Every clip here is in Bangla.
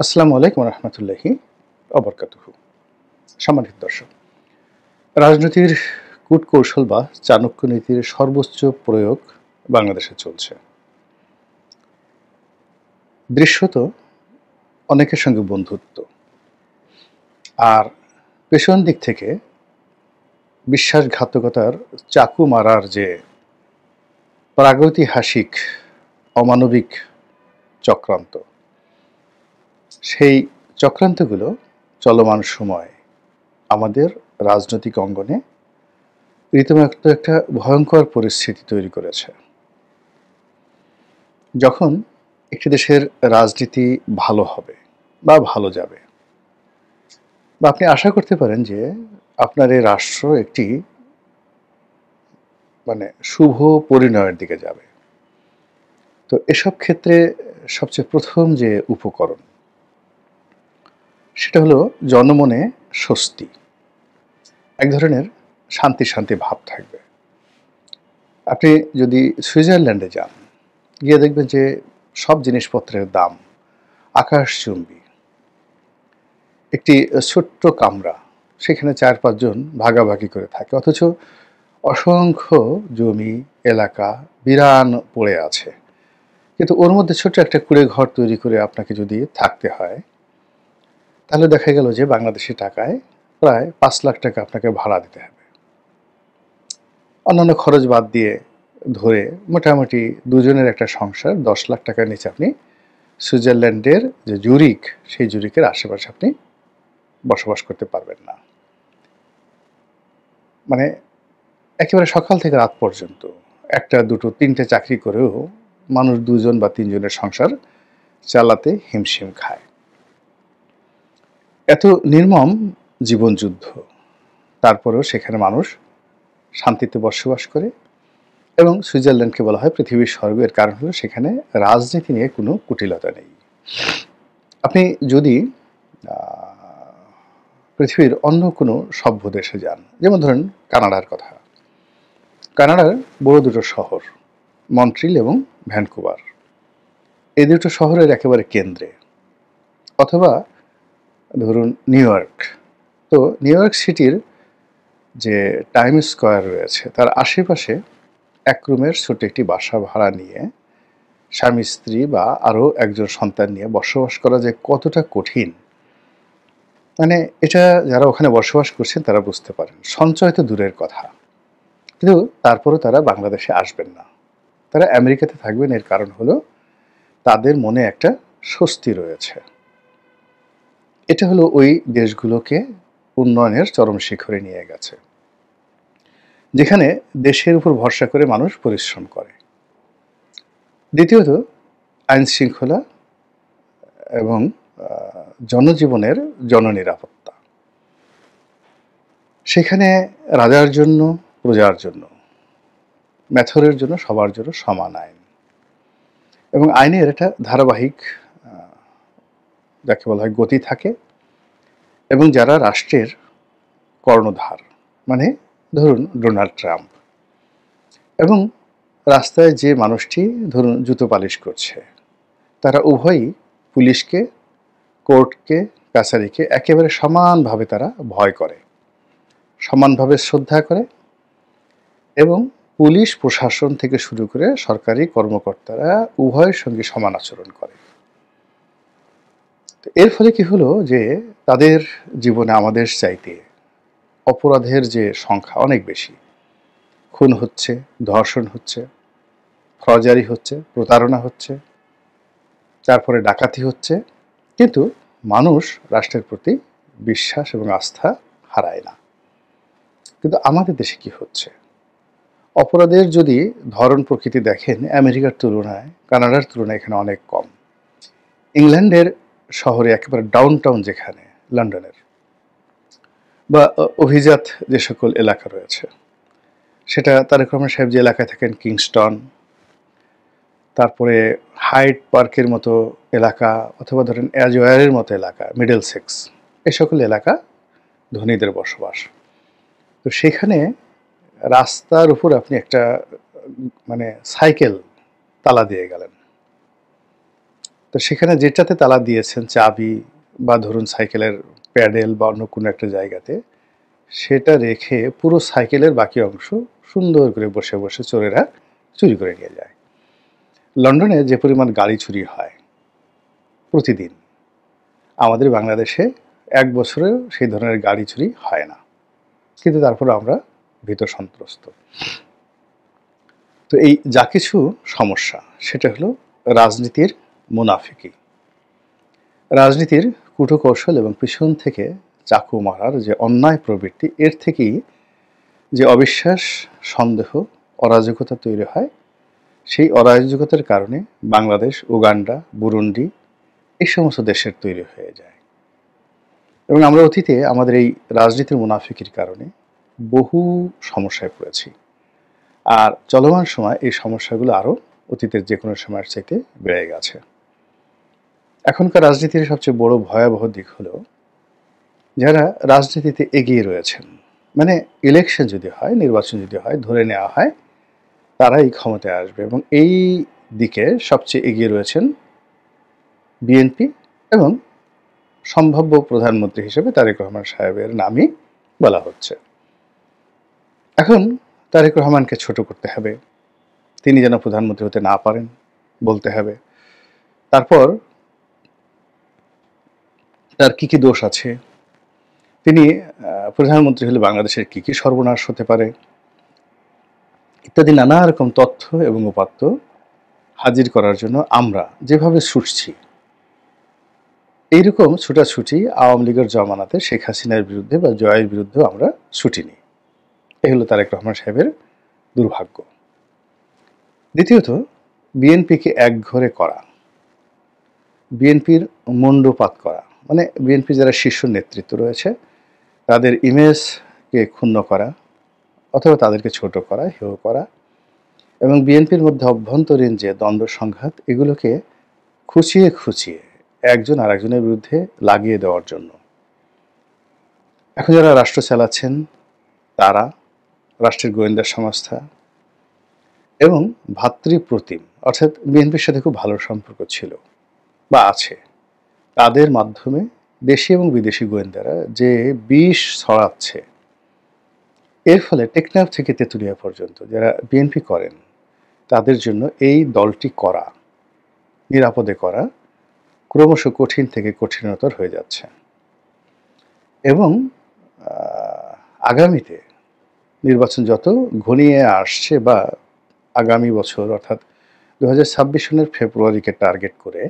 আসসালামু আলাইকুম রহমতুল্লাহি অবরকাতুহু। সম্মানিত দর্শক, রাজনীতির কূটকৌশল বা চাণক্য নীতির সর্বোচ্চ প্রয়োগ বাংলাদেশে চলছে। দৃশ্যত অনেকের সঙ্গে বন্ধুত্ব, আর পেছন দিক থেকে বিশ্বাসঘাতকতার চাকু মারার যে প্রাগৈতিহাসিক অমানবিক চক্রান্ত, সেই চক্রান্তগুলো চলমান সময় আমাদের রাজনৈতিক অঙ্গনে রীতিমতো একটা ভয়ঙ্কর পরিস্থিতি তৈরি করেছে। যখন একটি দেশের রাজনীতি ভালো হবে বা ভালো যাবে, বা আপনি আশা করতে পারেন যে আপনার এই রাষ্ট্র একটি শুভ পরিণয়ের দিকে যাবে, তো এসব ক্ষেত্রে সবচেয়ে প্রথম যে উপকরণ, সেটা হলো জনমনে স্বস্তি, এক ধরনের শান্তি শান্তি ভাব থাকবে। আপনি যদি সুইজারল্যান্ডে যান, গিয়ে দেখবেন যে সব জিনিসপত্রের দাম আকাশচুম্বী। একটি ছোট্ট কামরা, সেখানে 4-5 জন ভাগাভাগি করে থাকে, অথচ অসংখ্য জমি এলাকা বিরান পড়ে আছে, কিন্তু ওর মধ্যে ছোট্ট একটা কুঁড়ে ঘর তৈরি করে আপনাকে যদি থাকতে হয়, তাহলে দেখা গেল যে বাংলাদেশি টাকায় প্রায় 5 লাখ টাকা আপনাকে ভাড়া দিতে হবে। অন্যান্য খরচ বাদ দিয়ে ধরে মোটামুটি দুজনের একটা সংসার 10 লাখ টাকার নিচে আপনি সুইজারল্যান্ডের যে জুরিক, সেই জুরিকের আশেপাশে আপনি বসবাস করতে পারবেন না। মানে একেবারে সকাল থেকে রাত পর্যন্ত একটা, দুটো, তিনটে চাকরি করেও মানুষ 2 জন বা 3 জনের সংসার চালাতে হিমশিম খায়। এত নির্মম জীবনযুদ্ধ, তারপরেও সেখানে মানুষ শান্তিতে বসবাস করে, এবং সুইজারল্যান্ডকে বলা হয় পৃথিবীর স্বর্গ। এর কারণ হলো সেখানে রাজনীতি নিয়ে কোনো কুটিলতা নেই। আপনি যদি পৃথিবীর অন্য কোনো সভ্য দেশে যান, যেমন ধরেন কানাডার কথা, কানাডার বড় দুটো শহর মন্ট্রিল এবং ভ্যানকুভার, এই দুটো শহরের একেবারে কেন্দ্রে, অথবা ধরুন নিউ ইয়র্ক, তো নিউ ইয়র্ক সিটির যে টাইম স্কোয়ার রয়েছে তার আশেপাশে এক রুমের ছোট একটি বাসা ভাড়া নিয়ে স্বামী স্ত্রী বা আরও একজন সন্তান নিয়ে বসবাস করা যে কতটা কঠিন, এটা যারা ওখানে বসবাস করছেন তারা বুঝতে পারেন। সঞ্চয় তো দূরের কথা, কিন্তু তারপরও তারা বাংলাদেশে আসবেন না, তারা আমেরিকাতে থাকবেন। এর কারণ হলো তাদের মনে একটা স্বস্তি রয়েছে। এটা হলো ওই দেশগুলোকে উন্নয়নের চরম শিখরে নিয়ে গেছে, যেখানে দেশের উপর ভরসা করে মানুষ পরিশ্রম করে। দ্বিতীয়ত, আইন শৃঙ্খলা এবং জনজীবনের জননিরাপত্তা। সেখানে রাজার জন্য, প্রজার জন্য, মেথরের জন্য, সবার জন্য সমান আইন, এবং আইনের একটা ধারাবাহিক যাকে বলা হয় গতি থাকে। এবং যারা রাষ্ট্রের কর্ণধার, ধরুন ডোনাল্ড ট্রাম্প, এবং রাস্তায় যে মানুষটি ধরুন জুতো পালিশ করছে, তারা উভয়ই পুলিশকে, কোর্টকে, কাছারিকে একেবারে সমানভাবে তারা ভয় করে, সমানভাবে শ্রদ্ধা করে, এবং পুলিশ প্রশাসন থেকে শুরু করে সরকারি কর্মকর্তারা উভয়ের সঙ্গে সমান আচরণ করে। এর ফলে কি হলো যে তাদের জীবনে আমাদের চাইতে অপরাধের যে সংখ্যা অনেক বেশি, খুন হচ্ছে, ধর্ষণ হচ্ছে, ফৌজদারি হচ্ছে, প্রতারণা হচ্ছে, তারপরে ডাকাতি হচ্ছে, কিন্তু মানুষ রাষ্ট্রের প্রতি বিশ্বাস এবং আস্থা হারায় না। কিন্তু আমাদের দেশে কি হচ্ছে, অপরাধের যদি ধরন প্রকৃতি দেখেন, আমেরিকার তুলনায়, কানাডার তুলনায় এখানে অনেক কম। ইংল্যান্ডের শহরে একেবারে ডাউন টাউন, যেখানে লন্ডনের বা অভিজাত যে সকল এলাকা রয়েছে, সেটা তারেক রহমান সাহেব যে এলাকায় থাকেন, কিংস্টন, তারপরে হাইড পার্কের মতো এলাকা, অথবা ধরেন অ্যাজওয়ারের মতো এলাকা, মিডল সেক্স, এই সকল এলাকা ধনীদের বসবাস। তো সেখানে রাস্তার উপর আপনি একটা সাইকেল তালা দিয়ে গেলেন, তো সেখানে যেটাতে তালা দিয়েছেন চাবি বা ধরুন সাইকেলের প্যাডেল বা অন্য কোনো একটা জায়গাতে, সেটা রেখে পুরো সাইকেলের বাকি অংশ সুন্দর করে বসে বসে চোরেরা চুরি করে নিয়ে যায়। লন্ডনে যে পরিমাণ গাড়ি চুরি হয় প্রতিদিন, আমাদের বাংলাদেশে এক বছরেও সেই ধরনের গাড়ি চুরি হয় না, কিন্তু তারপর আমরা ভীত সন্ত্রস্ত। তো এই যা কিছু সমস্যা, সেটা হলো রাজনীতির মুনাফিকি, রাজনীতির কূটকৌশল এবং পিছন থেকে চাকু মারার যে অন্যায় প্রবৃত্তি, এর থেকেই যে অবিশ্বাস, সন্দেহ, অরাজকতা তৈরি হয়। সেই অরাজকতার কারণে বাংলাদেশ, উগান্ডা, বুরুন্ডি এই সমস্ত দেশের তৈরি হয়ে যায়। এবং আমরা অতীতে আমাদের এই রাজনীতির মুনাফিকির কারণে বহু সমস্যায় পড়েছি, আর চলমান সময় এই সমস্যাগুলো আরও অতীতের যে কোনো সময়ের চাইতে বেড়ে গেছে। এখনকার রাজনীতির সবচেয়ে বড় ভয়াবহ দিক হলো, যারা রাজনীতিতে এগিয়ে রয়েছেন, মানে ইলেকশন যদি হয়, নির্বাচন যদি হয়, ধরে নেওয়া হয় তারাই ক্ষমতায় আসবে, এবং এই দিকে সবচেয়ে এগিয়ে রয়েছেন বিএনপি, এবং সম্ভাব্য প্রধানমন্ত্রী হিসেবে তারেক রহমান সাহেবের নামই বলা হচ্ছে। এখন তারেক রহমানকে ছোট করতে হবে, তিনি যেন প্রধানমন্ত্রী হতে না পারেন বলতে হবে। তারপর তার কি কি দোষ আছে, তিনি প্রধানমন্ত্রী হলে বাংলাদেশের কি কি সর্বনাশ হতে পারে, ইত্যাদি নানা রকম তথ্য এবং উপাত্ত হাজির করার জন্য আমরা যেভাবে ছুটছি, এইরকম ছুটাছুটি আওয়ামী লীগের জমানাতে শেখ হাসিনার বিরুদ্ধে বা জয়ের বিরুদ্ধেও আমরা ছুটিনি। এই হলো তারেক রহমান সাহেবের দুর্ভাগ্য। দ্বিতীয়ত, বিএনপিকে একঘরে করা, বিএনপির মুণ্ডপাত করা, মানে বিএনপি যারা শীর্ষ নেতৃত্ব রয়েছে তাদের ইমেজকে ক্ষুণ্ণ করা অথবা তাদেরকে ছোট করা, হেয় করা, এবং বিএনপির মধ্যে অভ্যন্তরীণ যে দ্বন্দ্ব সংঘাত, এগুলোকে খুঁচিয়ে খুঁচিয়ে একজন আরেকজনের বিরুদ্ধে লাগিয়ে দেওয়ার জন্য। এখন যারা রাষ্ট্র চালাচ্ছেন তারা, রাষ্ট্রের গোয়েন্দা সংস্থা এবং ভাতৃপ্রতিম, অর্থাৎ বিএনপির সাথে খুব ভালো সম্পর্ক ছিল বা আছে, তাদের মাধ্যমে দেশি এবং বিদেশি গোয়েন্দারা যে বিষ ছড়াচ্ছে, এর ফলে টেকনাফ থেকে তেঁতুলিয়া পর্যন্ত যারা বিএনপি করেন তাদের জন্য এই দলটি করা, নিরাপদে করা, ক্রমশ কঠিন থেকে কঠিনতর হয়ে যাচ্ছে। এবং আগামীতে নির্বাচন যত ঘনিয়ে আসছে, বা আগামী বছর অর্থাৎ 2026 সনের ফেব্রুয়ারিকে টার্গেট করে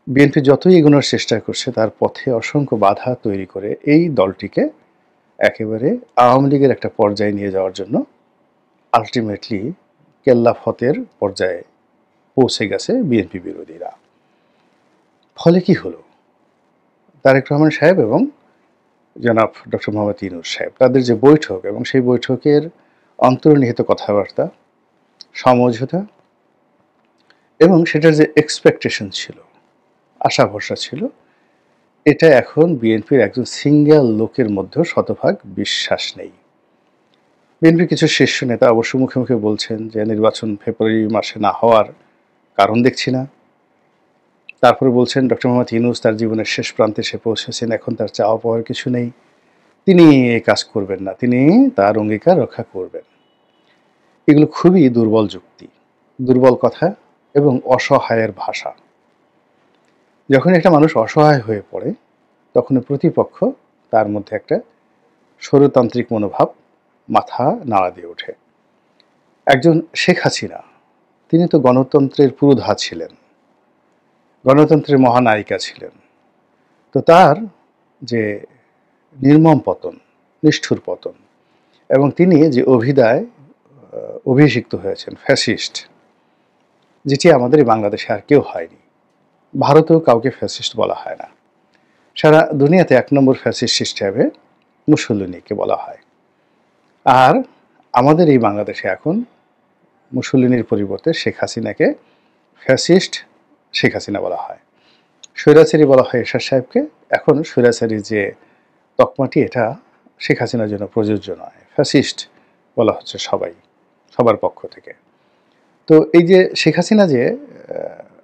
বিএনপি যতই এগোনোর চেষ্টা করছে, তার পথে অসংখ্য বাধা তৈরি করে এই দলটিকে একেবারে আওয়ামী লীগের একটা পর্যায়ে নিয়ে যাওয়ার জন্য আলটিমেটলি কেল্লা ফতের পর্যায়ে পৌঁছে গেছে বিএনপি বিরোধীরা। ফলে কি হলো, তারেক রহমান সাহেব এবং জনাব ডক্টর মোহাম্মদ ইউনূস সাহেব, তাদের যে বৈঠক এবং সেই বৈঠকের অন্তর্নিহিত কথাবার্তা, সমঝোতা এবং সেটার যে এক্সপেকটেশন ছিল, আশা ভরসা ছিল, এটা এখন বিএনপির একজন সিঙ্গেল লোকের মধ্যেও শতভাগ বিশ্বাস নেই। বিএনপির কিছু শীর্ষ নেতা অবশ্য মুখে মুখে বলছেন যে নির্বাচন ফেব্রুয়ারি মাসে না হওয়ার কারণ দেখছি না। তারপরে বলছেন ডক্টর মোহাম্মদ ইউনূস তার জীবনের শেষ প্রান্তে এসে পৌঁছেছেন, এখন তার চাওয়া পাওয়ার কিছু নেই, তিনি এই কাজ করবেন না, তিনি তার অঙ্গীকার রক্ষা করবেন। এগুলো খুবই দুর্বল যুক্তি, দুর্বল কথা এবং অসহায়ের ভাষা। যখন একটা মানুষ অসহায় হয়ে পড়ে, তখন প্রতিপক্ষ তার মধ্যে একটা স্বৈরতান্ত্রিক মনোভাব মাথা নাড়া দিয়ে ওঠে। একজন শেখ হাসিনা, তিনি তো গণতন্ত্রের পুরোধা ছিলেন, গণতন্ত্রের মহানায়িকা ছিলেন। তো তার যে নির্মম পতন, নিষ্ঠুর পতন, এবং তিনি যে অভিষিক্ত হয়েছেন ফ্যাসিস্ট, যেটি আমাদের এই বাংলাদেশে আর কেউ হয়নি। ভারতেও কাউকে ফ্যাসিস্ট বলা হয় না, সারা দুনিয়াতে 1 নম্বর ফ্যাসিস্ট হিসেবে মুসলিনীকে বলা হয়। আর আমাদের এই বাংলাদেশে এখন মুসলিনীর পরিবর্তে শেখ হাসিনাকে ফ্যাসিস্ট শেখ হাসিনা বলা হয়, স্বৈরাচারী বলা হয় এরশাদ সাহেবকে। এখন স্বৈরাচারী যে তকমাটি, এটা শেখ হাসিনার জন্য প্রযোজ্য নয়, ফ্যাসিস্ট বলা হচ্ছে সবার পক্ষ থেকে। তো এই যে শেখ হাসিনা যে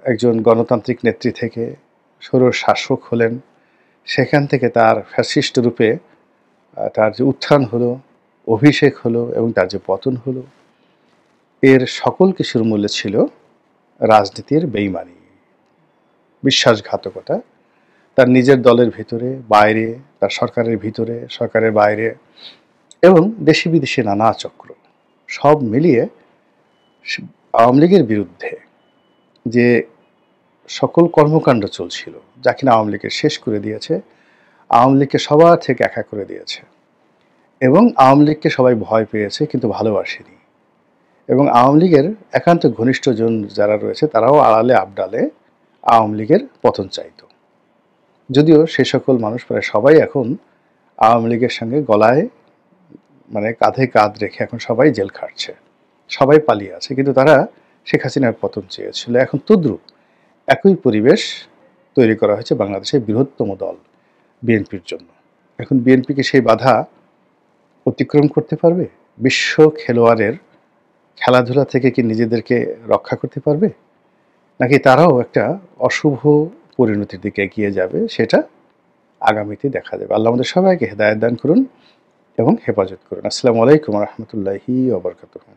একজন গণতান্ত্রিক নেত্রী থেকে স্বৈর শাসক হলেন, সেখান থেকে তার ফ্যাসিস্ট রূপে তার যে উত্থান হলো, অভিষেক হলো এবং তার যে পতন হলো, এর সকল কিছুর মূল্য ছিল রাজনীতির বেইমানি, বিশ্বাসঘাতকতা, তার নিজের দলের ভিতরে, বাইরে, তার সরকারের ভিতরে, সরকারের বাইরে এবং দেশি বিদেশি নানা চক্র, সব মিলিয়ে আওয়ামী লীগের বিরুদ্ধে যে সকল কর্মকাণ্ড চলছিল, যা কিনা আওয়ামী লীগের শেষ করে দিয়েছে, আওয়ামী লীগকে সবার থেকে একা করে দিয়েছে এবং আওয়ামী লীগকে সবাই ভয় পেয়েছে কিন্তু ভালোবাসেনি। এবং আওয়ামী লীগের একান্ত ঘনিষ্ঠজন যারা রয়েছে তারাও আড়ালে আবডালে আওয়ামী লীগের পতন চাইত। যদিও সে সকল মানুষ প্রায় সবাই এখন আওয়ামী লীগের সঙ্গে গলায় কাঁধে কাঁধ রেখে এখন সবাই জেল খাটছে, সবাই পালিয়ে আছে, কিন্তু তারা শেখ হাসিনার পতন চেয়েছিল। এখন তদ্রুপ একই পরিবেশ তৈরি করা হয়েছে বাংলাদেশের বৃহত্তম দল বিএনপির জন্য। এখন বিএনপিকে সেই বাধা অতিক্রম করতে পারবে? বিশ্ব খেলোয়াড়ের খেলাধুলা থেকে কি নিজেদেরকে রক্ষা করতে পারবে, নাকি তারাও একটা অশুভ পরিণতির দিকে এগিয়ে যাবে? সেটা আগামীতে দেখা যাবে। আল্লাহ আমাদের সবাইকে হেদায়েত দান করুন এবং হেফাজত করুন। আসসালামু আলাইকুম ওয়া রাহমাতুল্লাহি ওয়া বারাকাতুহু।